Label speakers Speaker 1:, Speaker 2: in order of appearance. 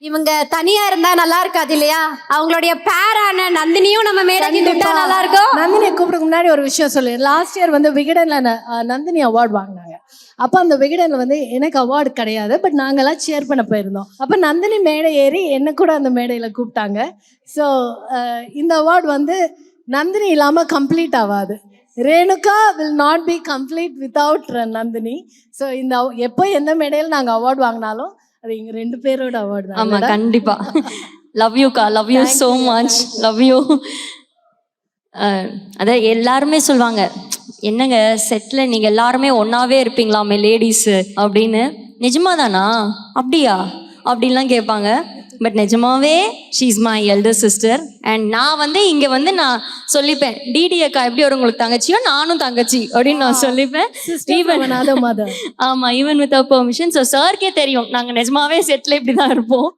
Speaker 1: இவங்க தனியா இருந்தா நல்லா இருக்காது இல்லையா? அவங்களுடைய பேரான நந்தினியும் நம்ம மேடைக்கு கூப்பிட்டா நல்லா இருக்கும்.
Speaker 2: நந்தினியை கூப்பிடுறதுக்கு முன்னாடி ஒரு விஷயம் சொல்லு. லாஸ்ட் இயர் வந்து விகடன்ல நந்தினி அவார்டு வாங்கினாங்க. அப்போ அந்த விகடன்ல வந்து எனக்கு அவார்டு கிடையாது, பட் நாங்கெல்லாம் சேர் பண்ண போயிருந்தோம். அப்போ நந்தினி மேடை ஏறி என்ன கூட அந்த மேடையில் கூப்பிட்டாங்க. ஸோ இந்த அவார்டு வந்து நந்தினி இல்லாமல் கம்ப்ளீட் ஆகாது. Renuka will not be complete without Nandini. So இந்த எப்போ எந்த மேடையில் நாங்கள் அவார்டு வாங்கினாலும் அது எங்க 2 பேரோட அவார்டு தான்.
Speaker 3: ஆமா, கண்டிப்பா. லவ் யூ கா, love you so much, love you. அதான் எல்லாருமே சொல்லுவாங்க, என்னங்க செட்ல நீங்க எல்லாருமே ஒன்னாவே இருப்பீங்களாமே லேடிஸ் அப்படின்னு. நிஜமாதானா, அப்படியா அப்படின்லாம் கேட்பாங்க. பட் நிஜமாவே she is my elder sister. And நான் வந்து இங்கே வந்து நான் சொல்லிப்பேன், டிடி அக்கா எப்படி வரும் உங்களுக்கு தங்கச்சியோ நானும் தங்கச்சி அப்படின்னு நான் சொல்லிப்பேன்.
Speaker 2: ஈவன்
Speaker 3: ஆமா, ஈவன் வித் அவர் பெர்மிஷன். ஸோ சார்க்கே தெரியும் நாங்கள் நிஜமாவே செட்டில் இப்படி தான் இருப்போம்.